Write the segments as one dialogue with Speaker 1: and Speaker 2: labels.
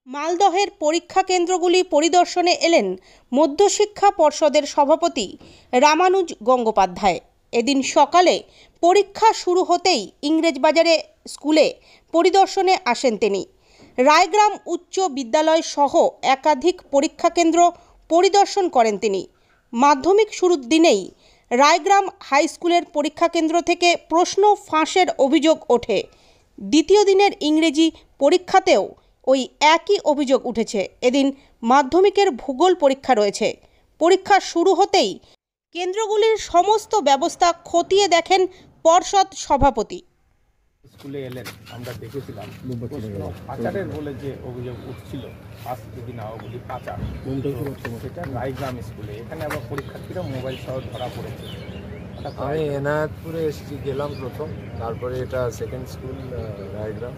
Speaker 1: মালদহের পরীক্ষা কেন্দ্রগুলি পরিদর্শনে এলেন মধ্যশিক্ষা পর্ষদের সভাপতি রামানুজ গঙ্গোপাধ্যায়। এদিন সকালে পরীক্ষা শুরু হতেই ইংরেজবাজারে স্কুলে পরিদর্শনে আসেন তিনি। রায়গ্রাম উচ্চ বিদ্যালয় সহ একাধিক পরীক্ষা কেন্দ্র পরিদর্শন করেন তিনি। মাধ্যমিক শুরুর দিনেই রায়গ্রাম হাই স্কুলের পরীক্ষা কেন্দ্র থেকে প্রশ্ন ফাঁসের অভিযোগ ওঠে। দ্বিতীয় দিনের ইংরেজি পরীক্ষাতেও ওই একই অভিযোগ উঠেছে। এদিন মাধ্যমিকের ভূগোল পরীক্ষা রয়েছে। পরীক্ষা শুরু হতেই কেন্দ্রগুলির সমস্ত ব্যবস্থা খতিয়ে দেখেন পর্ষদ সভাপতি।
Speaker 2: স্কুলে এলেন, আমরা দেখেছিলাম পাচারের বলে যে অভিযোগ উঠছিল, ফার্স্ট যদি না বলি পাচার, সেটা রায়গ্রাম স্কুলে। এখানে আবার পরীক্ষার্থীরা মোবাইল সহ ধরা পড়েছে।
Speaker 3: আমি এনায়তপুরে এসেছি, গেলাম প্রথম, তারপরে এটা সেকেন্ড স্কুল রায়গ্রাম।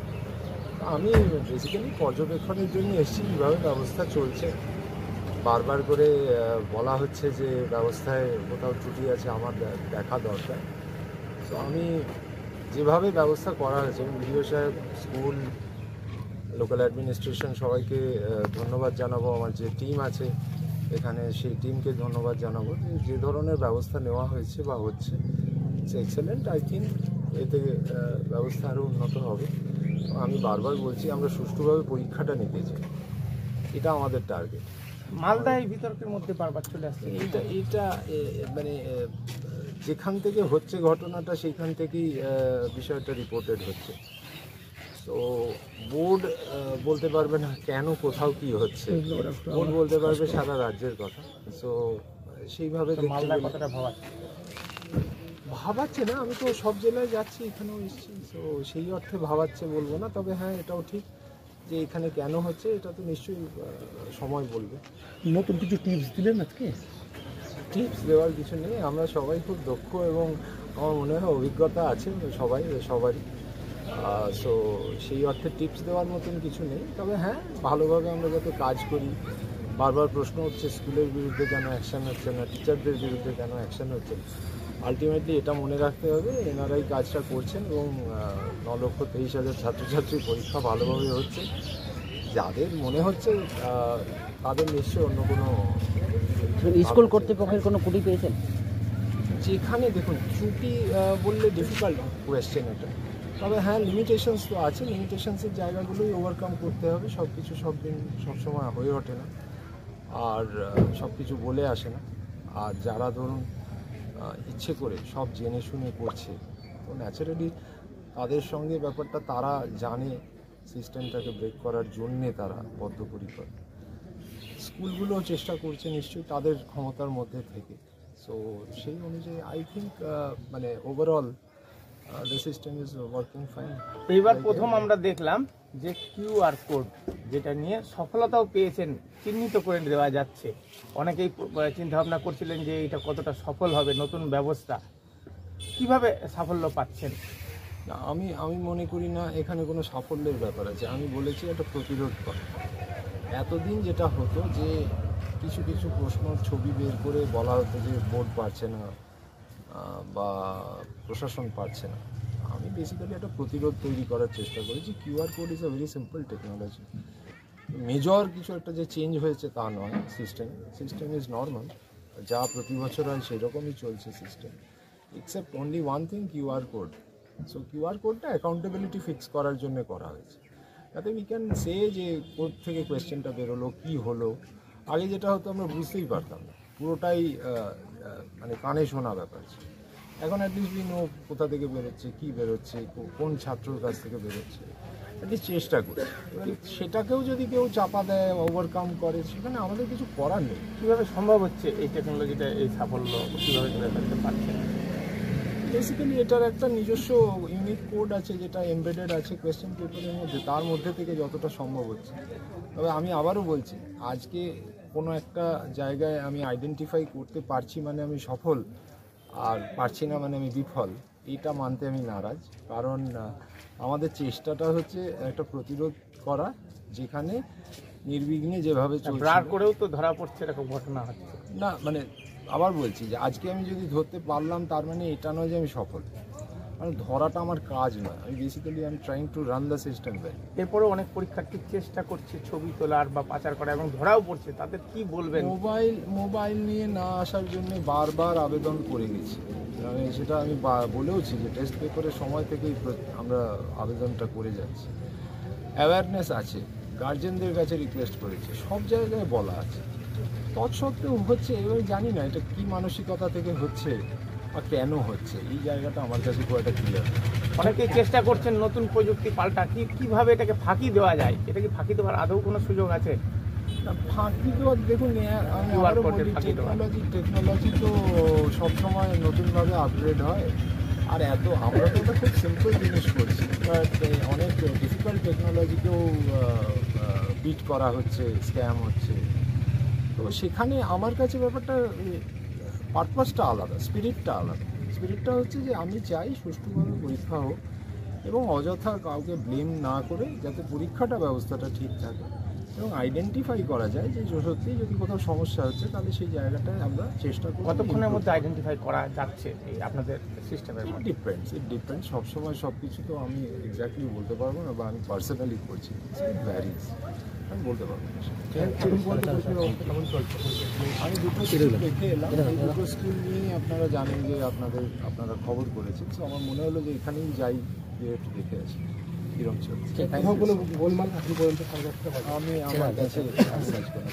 Speaker 3: আমি বেসিক্যালি পর্যবেক্ষণের জন্য এসেছি কীভাবে ব্যবস্থা চলছে। বারবার করে বলা হচ্ছে যে ব্যবস্থায় কোথাও ত্রুটি আছে, আমার দেখা দরকার। তো আমি যেভাবে ব্যবস্থা করা হয়েছে, বিডিও সাহেব, স্কুল, লোকাল অ্যাডমিনিস্ট্রেশন, সবাইকে ধন্যবাদ জানাবো। আমার যে টিম আছে এখানে, সেই টিমকে ধন্যবাদ জানাবো যে ধরনের ব্যবস্থা নেওয়া হয়েছে বা হচ্ছে, ইটস এক্সেলেন্ট। আই থিঙ্ক এতে ব্যবস্থা আরও উন্নত হবে। আমি বারবার বলছি, আমরা সুষ্ঠুভাবে পরীক্ষাটা নিতে চাই, এটা আমাদের টার্গেট।
Speaker 2: মালদা এই বিতর্কের মধ্যে বারবার চলে আসছে।
Speaker 3: এটা মানে যেখান থেকে হচ্ছে ঘটনাটা, সেইখান থেকেই বিষয়টা রিপোর্টেড হচ্ছে। তো বোর্ড বলতে পারবে না কেন কোথাও কি হচ্ছে, বোর্ড বলতে পারবে সারা রাজ্যের কথা। সো সেইভাবে ভাবাচ্ছে না। আমি তো সব জেলায় যাচ্ছি, এখানেও এসেছি, তো সেই অর্থে ভাবাচ্ছে বলবো না। তবে হ্যাঁ, এটাও ঠিক যে এখানে কেন হচ্ছে এটা তো নিশ্চয়ই সময় বলবে।
Speaker 2: নতুন কিছু টিপস দিলেন আজকে?
Speaker 3: টিপস দেওয়ার কিছু নেই, আমরা সবাই খুব দক্ষ এবং আমার মনে হয় অভিজ্ঞতা আছে সবারই। সো সেই অর্থে টিপস দেওয়ার মতন কিছু নেই। তবে হ্যাঁ, ভালোভাবে আমরা যাতে কাজ করি। বারবার প্রশ্ন হচ্ছে স্কুলের বিরুদ্ধে কেন অ্যাকশান হচ্ছে না, টিচারদের বিরুদ্ধে কেন অ্যাকশান হচ্ছে না। আলটিমেটলি এটা মনে রাখতে হবে, এনারাই কাজটা করছেন এবং 9,23,000 ছাত্রছাত্রীর পরীক্ষা ভালোভাবে হচ্ছে। যাদের মনে হচ্ছে তাদের নিশ্চয়ই অন্য কোনো
Speaker 4: স্কুল কর্তৃপক্ষের কোনো ত্রুটি পেয়েছেন?
Speaker 3: যেখানে দেখুন, ত্রুটি বললে ডিফিকাল্ট কোয়েশ্চেন এটা। তবে হ্যাঁ, লিমিটেশনস তো আছে, লিমিটেশনসের জায়গাগুলোই ওভারকাম করতে হবে। সব কিছু সবসময় হয়ে ওঠে না, আর সব কিছু বলে আসে না। আর যারা ধরুন ইচ্ছে করে সব জেনে শুনে করছে, তো ন্যাচারালি তাদের সঙ্গে ব্যাপারটা তারা জানে, সিস্টেমটাকে ব্রেক করার জন্যে তারা বদ্ধপরিকর। স্কুলগুলোও চেষ্টা করছে নিশ্চয়ই তাদের ক্ষমতার মধ্যে থেকে। সো সেই অনুযায়ী আই থিঙ্ক মানে overall the system is working fine.
Speaker 2: এইবার প্রথম আমরা দেখলাম যে কিউআর কোড, যেটা নিয়ে সফলতাও পেয়েছেন, চিহ্নিত করে দেওয়া যাচ্ছে। অনেকেই চিন্তা ভাবনা করছিলেন যে এটা কতটা সফল হবে নতুন ব্যবস্থা, কিভাবে সাফল্য পাচ্ছেন?
Speaker 3: না, আমি মনে করি না এখানে কোনো সাফল্যের ব্যাপার আছে। আমি বলেছি এটা প্রতিরোধ করা। এতদিন যেটা হতো যে কিছু কিছু প্রশ্ন ছবি বের করে বলা হতো যে বোর্ড পারছে না বা প্রশাসন পারছে না। আমি বেসিক্যালি একটা প্রতিরোধ তৈরি করার চেষ্টা করেছি। QR code is a very simple technology. Major কিছু একটা যে চেঞ্জ হয়েছে তা নয়। সিস্টেম ইজ নর্মাল, যা প্রতি বছর হয় সেরকমই চলছে system, except only one thing, QR code. So QR কোডটা অ্যাকাউন্টেবিলিটি ফিক্স করার জন্য করা হয়েছে, যাতে উই ক্যান সে যে কোড থেকে কোয়েশ্চেনটা বেরোলো, কী হলো। আগে যেটা হতো আমরা বুঝতেই পারতাম না, পুরোটাই মানে কানে শোনা ব্যাপার ছিল। এখন অ্যাটলিস্ট উই নো কোথা থেকে বেরোচ্ছে, কী বেরোচ্ছে, কোন ছাত্রর কাছ থেকে বেরোচ্ছে, অ্যাটলিস্ট চেষ্টা করছে। এবার সেটাকেও যদি কেউ চাপা দেয়, ওভারকাম করে, সেখানে আমাদের কিছু করার নেই।
Speaker 2: কীভাবে সম্ভব হচ্ছে এই টেকনোলজিটা, এই সাফল্য কীভাবে করে ফেলতে পারছেন?
Speaker 3: বেসিক্যালি এটার একটা নিজস্ব ইউনিক কোড আছে, যেটা এমবেডেড আছে কোয়েশ্চেন পেপারের মধ্যে, তার মধ্যে থেকে যতটা সম্ভব হচ্ছে। তবে আমি আবারও বলছি, আজকে কোনো একটা জায়গায় আমি আইডেন্টিফাই করতে পারছি মানে আমি সফল, আর পারছি না মানে আমি বিফল, এটা মানতে আমি নারাজ। কারণ আমাদের চেষ্টাটা হচ্ছে একটা প্রতিরোধ করা, যেখানে নির্বিঘ্নে যেভাবে চলছে।
Speaker 2: ব্রার করেও তো ধরা পড়ছে, এরকম ঘটনা হচ্ছে
Speaker 3: না। মানে আবার বলছি যে আজকে আমি যদি ধরতে পারলাম, তার মানে এটা নয় যে আমি সফল। কারণ ধরাটা আমার কাজ নয়। আমি basically I am trying to run the system well.
Speaker 2: এরপরেও অনেক পরীক্ষার্থী চেষ্টা করছে ছবি তোলার বা পাচার করা এবং ধরাও পড়ছে, তাদের কি বলবেন?
Speaker 3: মোবাইল নিয়ে না আসার জন্য বারবার আবেদন করে গেছি। সেটা আমি বলেওছি যে টেস্ট পেপারের সময় থেকেই আমরা আবেদনটা করে যাচ্ছি। অ্যাওয়ারনেস আছে, গার্জেনদের কাছে রিকোয়েস্ট করেছি, সব জায়গায় বলা আছে। তৎসত্ত্বেও হচ্ছে, এবার জানি না এটা কী মানসিকতা থেকে হচ্ছে বা কেন হচ্ছে, এই জায়গাটা আমার কাছে খুব একটা ক্লিয়ার।
Speaker 2: অনেকেই চেষ্টা করছেন নতুন প্রযুক্তি পাল্টা কিভাবে এটাকে ফাঁকি দেওয়া যায়, এটা কি ফাঁকি দেওয়ার আদৌ কোনো সুযোগ আছে?
Speaker 3: ফাঁকি দেওয়ার দেখুন, আমি আবারও বলি, টেকনোলজি তো সবসময় নতুনভাবে আপগ্রেড হয়। আর আমরা তো একটা খুব সিম্পল জিনিস করছি, বাট অনেক ডিফিকাল্ট টেকনোলজিকেও বিট করা হচ্ছে, স্ক্যাম হচ্ছে। তো সেখানে আমার কাছে ব্যাপারটা পারপাসটা আলাদা, স্পিরিটটা হচ্ছে যে আমি চাই সুষ্ঠুভাবে পরীক্ষা হোক এবং অযথা কাউকে ব্লেম না করে যাতে পরীক্ষাটা ব্যবস্থাটা ঠিক থাকে এবং আইডেন্টিফাই করা যায় যে সত্যি যদি কোথাও সমস্যা হচ্ছে তাহলে সেই জায়গাটায় আমরা চেষ্টা করি।
Speaker 2: কতক্ষণের মধ্যে আইডেন্টিফাই করা যাচ্ছে এই আপনাদের সিস্টেমের মধ্যে?
Speaker 3: It depends. সবসময় সব কিছু তো আমি এক্স্যাক্টলি বলতে পারবো না, বা আমি পার্সোনালি করছি, ইট ভ্যারিজ, আমি বলতে পারবো না। আমি দুটো স্কুল দেখে এলাম, এই দুটো স্কুল নিয়ে আপনারা জানেন যে আপনারা খবর করেছেন, তো আমার মনে হলো যে এখানেই যাই, যে একটু দেখে আসি কিরম চলছে। আমি আমার কাছে সার্চ করি।